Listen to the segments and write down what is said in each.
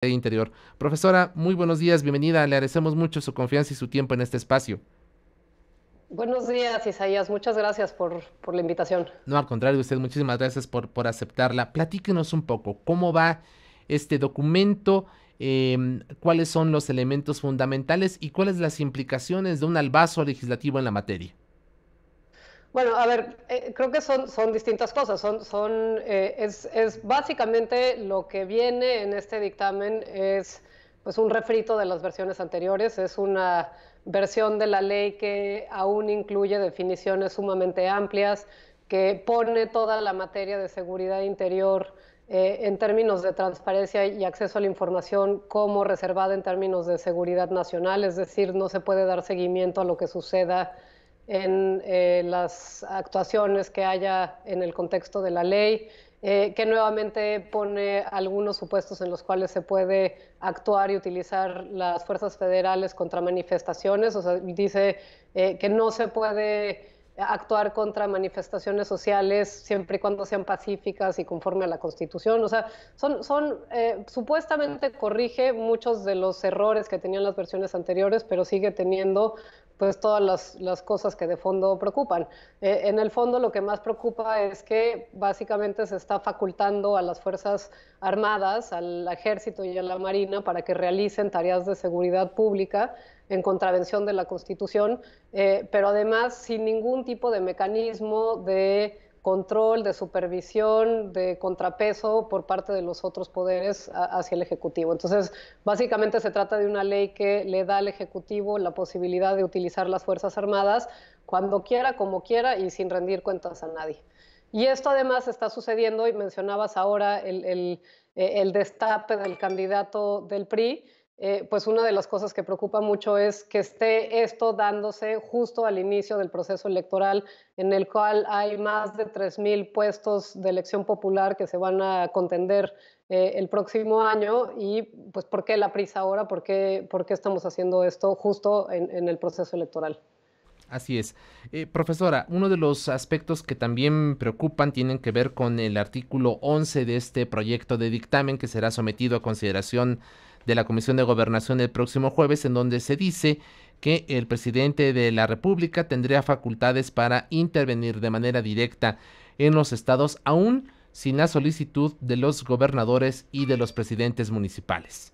Interior. Profesora, muy buenos días, bienvenida. Le agradecemos mucho su confianza y su tiempo en este espacio. Buenos días, Isaías. Muchas gracias por la invitación. No, al contrario, usted, muchísimas gracias por aceptarla. Platíquenos un poco, ¿cómo va este documento? ¿Cuáles son los elementos fundamentales y cuáles las implicaciones de un albazo legislativo en la materia? Bueno, a ver, creo que son distintas cosas. Es básicamente lo que viene en este dictamen es pues un refrito de las versiones anteriores. Es una versión de la ley que aún incluye definiciones sumamente amplias, que pone toda la materia de seguridad interior en términos de transparencia y acceso a la información como reservada en términos de seguridad nacional, es decir, no se puede dar seguimiento a lo que suceda en las actuaciones que haya en el contexto de la ley, que nuevamente pone algunos supuestos en los cuales se puede actuar y utilizar las fuerzas federales contra manifestaciones, o sea, dice que no se puede actuar contra manifestaciones sociales siempre y cuando sean pacíficas y conforme a la Constitución. O sea, supuestamente corrige muchos de los errores que tenían las versiones anteriores, pero sigue teniendo pues todas las cosas que de fondo preocupan. En el fondo lo que más preocupa es que básicamente se está facultando a las Fuerzas Armadas, al Ejército y a la Marina para que realicen tareas de seguridad pública en contravención de la Constitución, pero además sin ningún tipo de mecanismo de control, de supervisión, de contrapeso por parte de los otros poderes hacia el Ejecutivo. Entonces, básicamente se trata de una ley que le da al Ejecutivo la posibilidad de utilizar las Fuerzas Armadas cuando quiera, como quiera y sin rendir cuentas a nadie. Y esto además está sucediendo, y mencionabas ahora el destape del candidato del PRI, pues una de las cosas que preocupa mucho es que esté esto dándose justo al inicio del proceso electoral, en el cual hay más de 3,000 puestos de elección popular que se van a contender el próximo año. Y pues, ¿por qué la prisa ahora? ¿Por qué estamos haciendo esto justo en el proceso electoral? Así es. Profesora, uno de los aspectos que también preocupan tienen que ver con el artículo 11 de este proyecto de dictamen que será sometido a consideración de la Comisión de Gobernación el próximo jueves, en donde se dice que el presidente de la República tendría facultades para intervenir de manera directa en los estados, aún sin la solicitud de los gobernadores y de los presidentes municipales.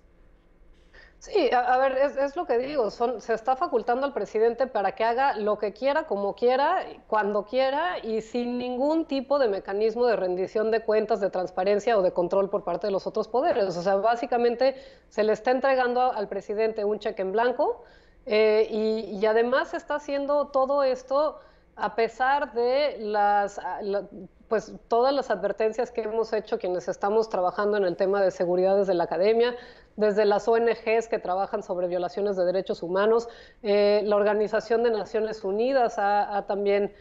Sí, a ver, es lo que digo, se está facultando al presidente para que haga lo que quiera, como quiera, cuando quiera y sin ningún tipo de mecanismo de rendición de cuentas, de transparencia o de control por parte de los otros poderes. O sea, básicamente se le está entregando al presidente un cheque en blanco, y además se está haciendo todo esto a pesar de pues todas las advertencias que hemos hecho quienes estamos trabajando en el tema de seguridad desde la academia, desde las ONGs que trabajan sobre violaciones de derechos humanos. La Organización de Naciones Unidas ha también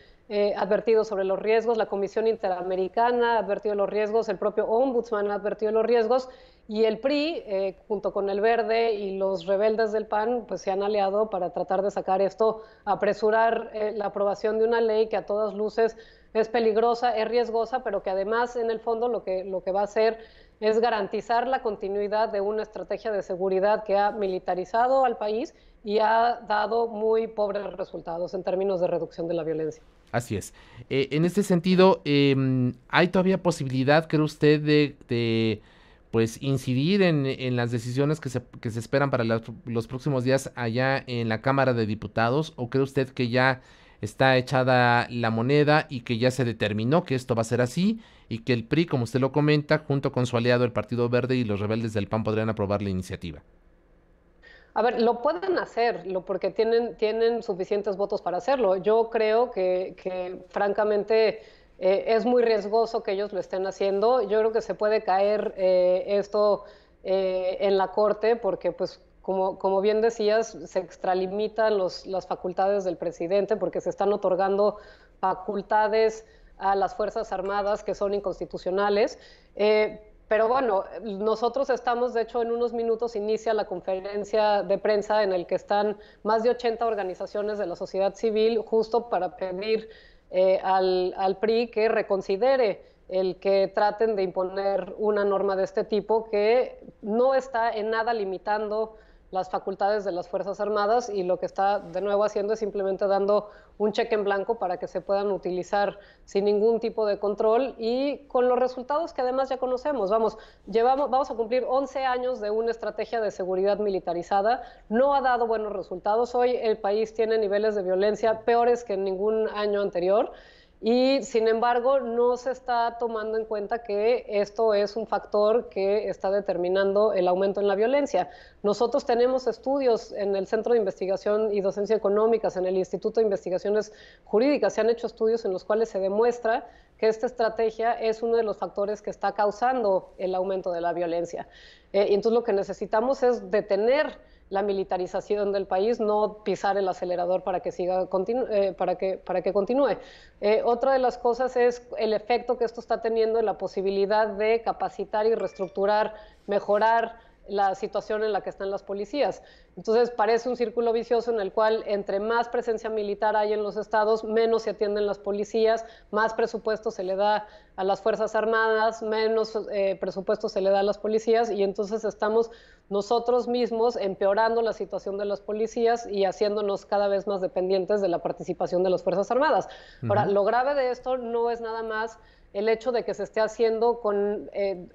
advertido sobre los riesgos, la Comisión Interamericana ha advertido los riesgos, el propio Ombudsman ha advertido los riesgos, y el PRI, junto con el Verde y los rebeldes del PAN, pues se han aliado para tratar de sacar esto, apresurar la aprobación de una ley que a todas luces es peligrosa, es riesgosa, pero que además en el fondo lo que va a hacer es garantizar la continuidad de una estrategia de seguridad que ha militarizado al país y ha dado muy pobres resultados en términos de reducción de la violencia. Así es. En este sentido, ¿hay todavía posibilidad, cree usted, pues incidir en las decisiones que se esperan para los próximos días allá en la Cámara de Diputados? ¿O cree usted que ya está echada la moneda y que ya se determinó que esto va a ser así y que el PRI, como usted lo comenta, junto con su aliado el Partido Verde y los rebeldes del PAN podrían aprobar la iniciativa? A ver, lo pueden hacer porque tienen suficientes votos para hacerlo. Yo creo que francamente, es muy riesgoso que ellos lo estén haciendo. Yo creo que se puede caer esto en la Corte porque, pues, como bien decías, se extralimitan las facultades del presidente porque se están otorgando facultades a las Fuerzas Armadas que son inconstitucionales. Pero bueno, nosotros estamos, de hecho, en unos minutos inicia la conferencia de prensa en el que están más de 80 organizaciones de la sociedad civil justo para pedir al PRI que reconsidere el que traten de imponer una norma de este tipo que no está en nada limitando las facultades de las Fuerzas Armadas y lo que está de nuevo haciendo es simplemente dando un cheque en blanco para que se puedan utilizar sin ningún tipo de control y con los resultados que además ya conocemos. Vamos a cumplir 11 años de una estrategia de seguridad militarizada, no ha dado buenos resultados. Hoy el país tiene niveles de violencia peores que en ningún año anterior. Y sin embargo, no se está tomando en cuenta que esto es un factor que está determinando el aumento en la violencia. Nosotros tenemos estudios en el Centro de Investigación y Docencia Económicas, en el Instituto de Investigaciones Jurídicas, se han hecho estudios en los cuales se demuestra que esta estrategia es uno de los factores que está causando el aumento de la violencia. Entonces lo que necesitamos es detener la militarización del país, no pisar el acelerador para que continúe. Otra de las cosas es el efecto que esto está teniendo en la posibilidad de capacitar y reestructurar, mejorar la situación en la que están las policías. Entonces parece un círculo vicioso en el cual entre más presencia militar hay en los estados, menos se atienden las policías, más presupuesto se le da a las Fuerzas Armadas, menos presupuesto se le da a las policías y entonces estamos nosotros mismos empeorando la situación de las policías y haciéndonos cada vez más dependientes de la participación de las Fuerzas Armadas. Ahora, lo grave de esto no es nada más el hecho de que se esté haciendo con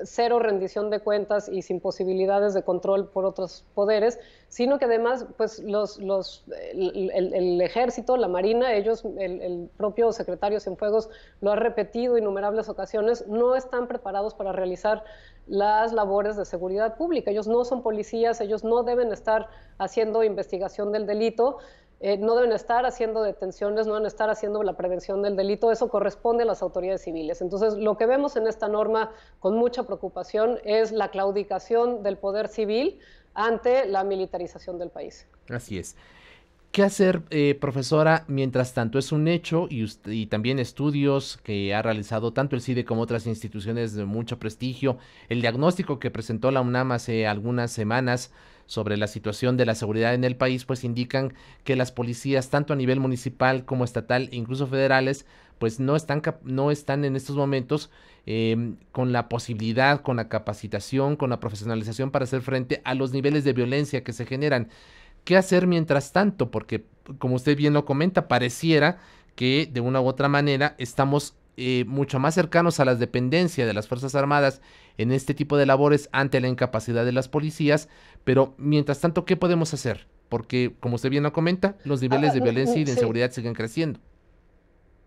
cero rendición de cuentas y sin posibilidades de control por otros poderes, sino que además pues el ejército, la marina, el propio secretario Cienfuegos lo ha repetido innumerables ocasiones, no están preparados para realizar las labores de seguridad pública. Ellos no son policías, ellos no deben estar haciendo investigación del delito, no deben estar haciendo detenciones, no deben estar haciendo la prevención del delito, eso corresponde a las autoridades civiles. Entonces, lo que vemos en esta norma con mucha preocupación es la claudicación del poder civil ante la militarización del país. Así es. ¿Qué hacer, profesora? Mientras tanto, es un hecho y también estudios que ha realizado tanto el CIDE como otras instituciones de mucho prestigio. El diagnóstico que presentó la UNAM hace algunas semanas sobre la situación de la seguridad en el país, pues indican que las policías, tanto a nivel municipal como estatal, e incluso federales, pues no están en estos momentos con la posibilidad, con la capacitación, con la profesionalización para hacer frente a los niveles de violencia que se generan. ¿Qué hacer mientras tanto? Porque, como usted bien lo comenta, pareciera que de una u otra manera estamos mucho más cercanos a las dependencias de las Fuerzas Armadas en este tipo de labores ante la incapacidad de las policías, pero mientras tanto, ¿qué podemos hacer? Porque, como usted bien lo comenta, los niveles de violencia y de inseguridad siguen creciendo.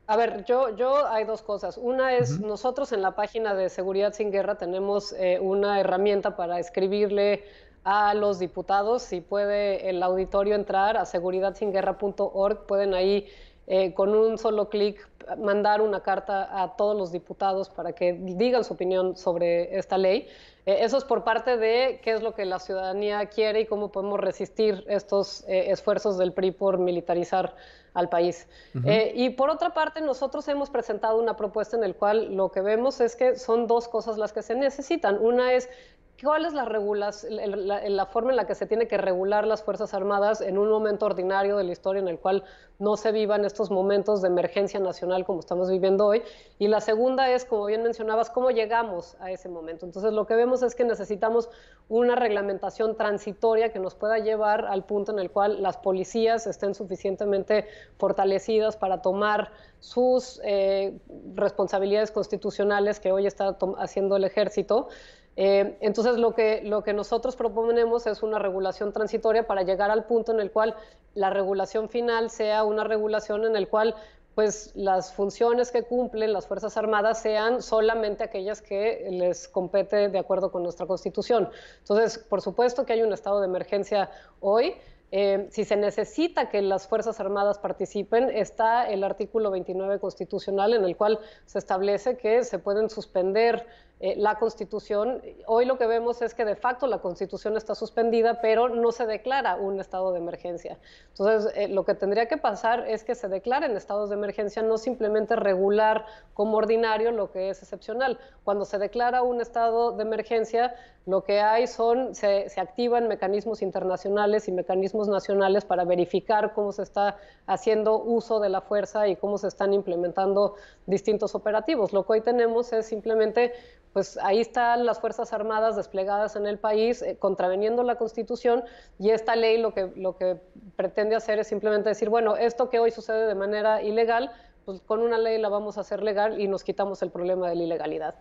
A ver, yo hay dos cosas. Una es, nosotros en la página de Seguridad Sin Guerra tenemos una herramienta para escribirle a los diputados. Si puede el auditorio entrar a seguridadsinguerra.org, pueden ahí con un solo clic mandar una carta a todos los diputados para que digan su opinión sobre esta ley. Eso es por parte de qué es lo que la ciudadanía quiere y cómo podemos resistir estos esfuerzos del PRI por militarizar al país. Y por otra parte, nosotros hemos presentado una propuesta en la cual lo que vemos es que son dos cosas las que se necesitan. Una es ¿cuál es la forma en la que se tiene que regular las Fuerzas Armadas en un momento ordinario de la historia en el cual no se vivan estos momentos de emergencia nacional como estamos viviendo hoy? Y la segunda es, como bien mencionabas, ¿cómo llegamos a ese momento? Entonces, lo que vemos es que necesitamos una reglamentación transitoria que nos pueda llevar al punto en el cual las policías estén suficientemente fortalecidas para tomar sus responsabilidades constitucionales que hoy está haciendo el ejército. Entonces lo que nosotros proponemos es una regulación transitoria para llegar al punto en el cual la regulación final sea una regulación en el cual pues las funciones que cumplen las Fuerzas Armadas sean solamente aquellas que les compete de acuerdo con nuestra Constitución. Entonces, por supuesto que hay un estado de emergencia hoy. Si se necesita que las Fuerzas Armadas participen, está el artículo 29 constitucional en el cual se establece que se pueden suspender la Constitución. Hoy lo que vemos es que de facto la Constitución está suspendida, pero no se declara un estado de emergencia. Entonces, lo que tendría que pasar es que se declaren estados de emergencia, no simplemente regular como ordinario lo que es excepcional. Cuando se declara un estado de emergencia, lo que hay se activan mecanismos internacionales y mecanismos nacionales para verificar cómo se está haciendo uso de la fuerza y cómo se están implementando distintos operativos. Lo que hoy tenemos es simplemente, pues ahí están las Fuerzas Armadas desplegadas en el país, contraveniendo la Constitución, y esta ley lo que pretende hacer es simplemente decir, bueno, esto que hoy sucede de manera ilegal, pues con una ley la vamos a hacer legal y nos quitamos el problema de la ilegalidad.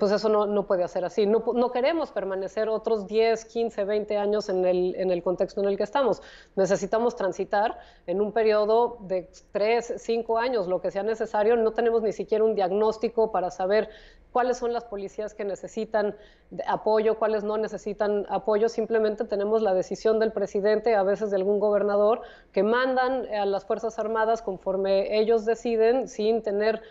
Pues eso no puede ser así. No queremos permanecer otros 10, 15, 20 años en el contexto en el que estamos. Necesitamos transitar en un periodo de 3, 5 años, lo que sea necesario. No tenemos ni siquiera un diagnóstico para saber cuáles son las policías que necesitan apoyo, cuáles no necesitan apoyo. Simplemente tenemos la decisión del presidente, a veces de algún gobernador, que mandan a las Fuerzas Armadas conforme ellos deciden, sin tener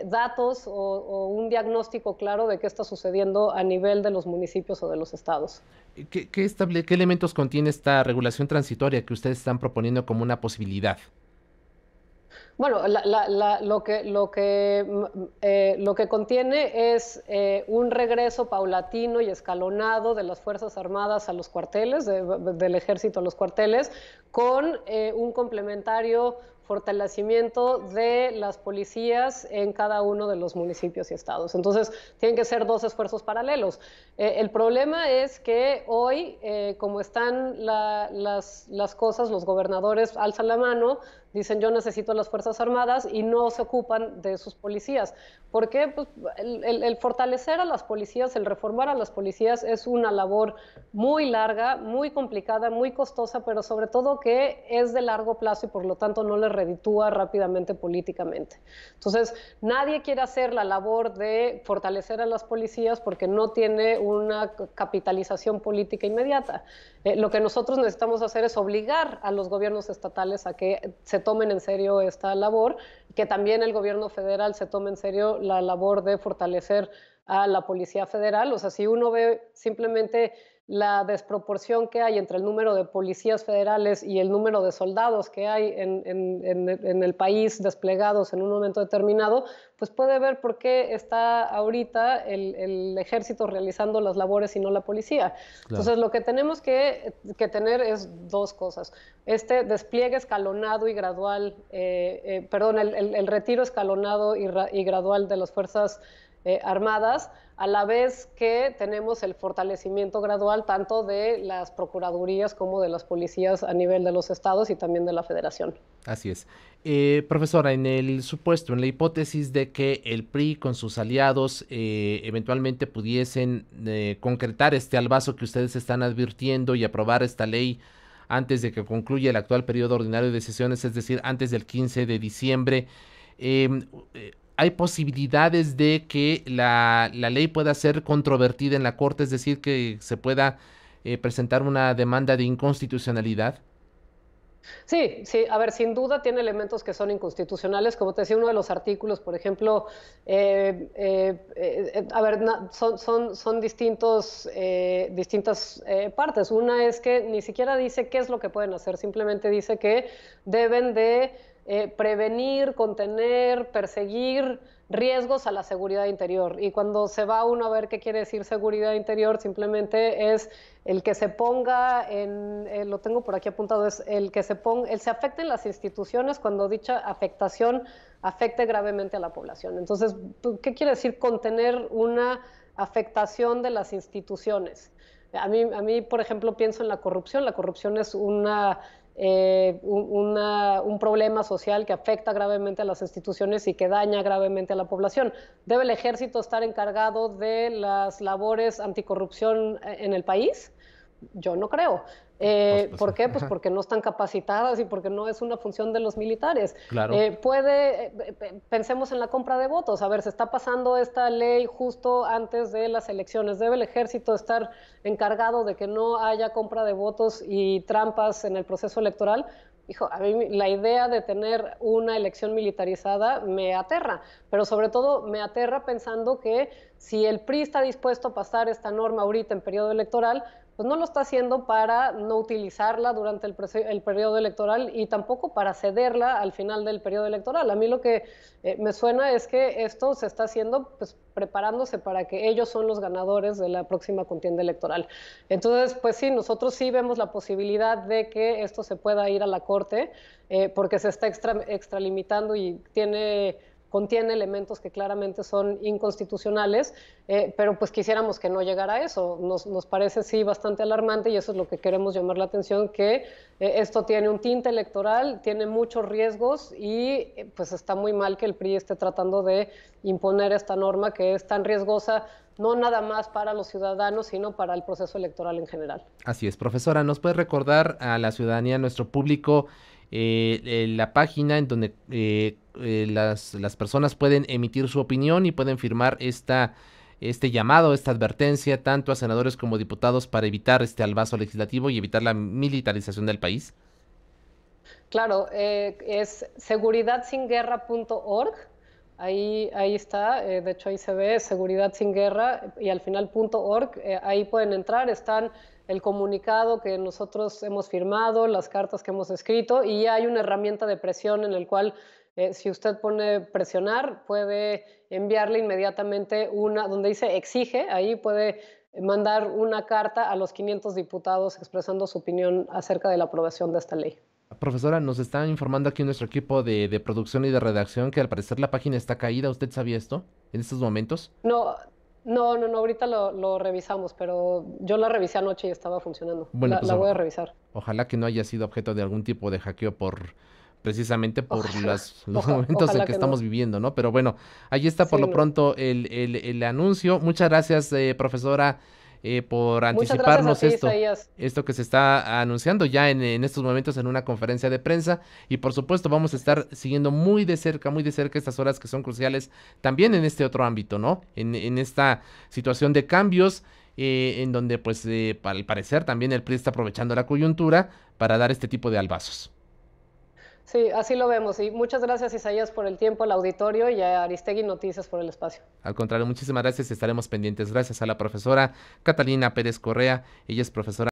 datos o un diagnóstico claro de qué está sucediendo a nivel de los municipios o de los estados. ¿Qué elementos contiene esta regulación transitoria que ustedes están proponiendo como una posibilidad? Bueno, lo que contiene es un regreso paulatino y escalonado de las Fuerzas Armadas a los cuarteles, del Ejército a los cuarteles, con un complementario fortalecimiento de las policías en cada uno de los municipios y estados. Entonces, tienen que ser dos esfuerzos paralelos. El problema es que hoy, como están las cosas, los gobernadores alzan la mano, dicen yo necesito las Fuerzas Armadas y no se ocupan de sus policías. ¿Por qué? Pues el fortalecer a las policías, el reformar a las policías es una labor muy larga, muy complicada, muy costosa, pero sobre todo que es de largo plazo y por lo tanto no les reditúa rápidamente políticamente. Entonces, nadie quiere hacer la labor de fortalecer a las policías porque no tiene una capitalización política inmediata. Lo que nosotros necesitamos hacer es obligar a los gobiernos estatales a que se tomen en serio esta labor, que también el gobierno federal se tome en serio la labor de fortalecer a la Policía Federal. O sea, si uno ve simplemente la desproporción que hay entre el número de policías federales y el número de soldados que hay en el país desplegados en un momento determinado, pues puede ver por qué está ahorita el ejército realizando las labores y no la policía. Claro. Entonces, lo que tenemos que tener es dos cosas. Este despliegue escalonado y gradual, el retiro escalonado y gradual de las Fuerzas Armadas, a la vez que tenemos el fortalecimiento gradual tanto de las procuradurías como de las policías a nivel de los estados y también de la federación. Así es. Profesora, en el supuesto, en la hipótesis de que el PRI con sus aliados eventualmente pudiesen concretar este albazo que ustedes están advirtiendo y aprobar esta ley antes de que concluya el actual periodo ordinario de sesiones, es decir, antes del 15 de diciembre, ¿hay posibilidades de que la ley pueda ser controvertida en la Corte, es decir, que se pueda presentar una demanda de inconstitucionalidad? Sí, a ver, sin duda tiene elementos que son inconstitucionales, como te decía, uno de los artículos, por ejemplo, son distintas partes. Una es que ni siquiera dice qué es lo que pueden hacer, simplemente dice que deben de prevenir, contener, perseguir riesgos a la seguridad interior. Y cuando se va uno a ver qué quiere decir seguridad interior, simplemente es el que se ponga lo tengo por aquí apuntado, es el que se afecten las instituciones cuando dicha afectación afecte gravemente a la población. Entonces, ¿qué quiere decir contener una afectación de las instituciones? A mí, por ejemplo, pienso en la corrupción. La corrupción es un problema social que afecta gravemente a las instituciones y que daña gravemente a la población. ¿Debe el ejército estar encargado de las labores anticorrupción en el país? Yo no creo. Pues, ¿Por qué? Pues porque no están capacitadas y porque no es una función de los militares. claro. Pensemos en la compra de votos. A ver, se está pasando esta ley justo antes de las elecciones. ¿Debe el ejército estar encargado de que no haya compra de votos y trampas en el proceso electoral? Hijo, a mí la idea de tener una elección militarizada me aterra, pero sobre todo me aterra pensando que si el PRI está dispuesto a pasar esta norma ahorita en periodo electoral, pues no lo está haciendo para no utilizarla durante el periodo electoral y tampoco para cederla al final del periodo electoral. A mí lo que me suena es que esto se está haciendo pues preparándose para que ellos son los ganadores de la próxima contienda electoral. Entonces, pues sí, nosotros sí vemos la posibilidad de que esto se pueda ir a la Corte porque se está extralimitando y contiene elementos que claramente son inconstitucionales, pero pues quisiéramos que no llegara a eso. Nos parece sí bastante alarmante y eso es lo que queremos llamar la atención, que esto tiene un tinte electoral, tiene muchos riesgos y pues está muy mal que el PRI esté tratando de imponer esta norma que es tan riesgosa, no nada más para los ciudadanos, sino para el proceso electoral en general. Así es, profesora, ¿nos puede recordar a la ciudadanía, a nuestro público, la página en donde las personas pueden emitir su opinión y pueden firmar este llamado, esta advertencia, tanto a senadores como diputados para evitar este albazo legislativo y evitar la militarización del país? Claro, es seguridadsinguerra.org. Ahí está, de hecho ahí se ve Seguridad Sin Guerra y al final .org, ahí pueden entrar, están el comunicado que nosotros hemos firmado, las cartas que hemos escrito y hay una herramienta de presión en el cual si usted pone presionar puede enviarle inmediatamente donde dice exige, ahí puede mandar una carta a los 500 diputados expresando su opinión acerca de la aprobación de esta ley. Profesora, nos está informando aquí nuestro equipo de producción y de redacción que al parecer la página está caída. ¿Usted sabía esto en estos momentos? No, no, ahorita lo revisamos, pero yo la revisé anoche y estaba funcionando. Bueno, pues La voy a revisar. ojalá que no haya sido objeto de algún tipo de hackeo precisamente por Ojalá, los momentos en ojalá que que no. estamos viviendo, ¿no? Pero bueno, ahí está por Sí, lo no. pronto el anuncio. Muchas gracias, profesora, por Muchas gracias a anticiparnos ti, Isaías. esto que se está anunciando ya en estos momentos en una conferencia de prensa. Y por supuesto vamos a estar siguiendo muy de cerca estas horas que son cruciales también en este otro ámbito, ¿no? En esta situación de cambios. En donde pues al parecer también el PRI está aprovechando la coyuntura para dar este tipo de albazos. Sí, así lo vemos. Y muchas gracias, Isaías, por el tiempo, al auditorio y a Aristegui Noticias por el espacio. Al contrario, muchísimas gracias, estaremos pendientes. Gracias a la profesora Catalina Pérez Correa, ella es profesora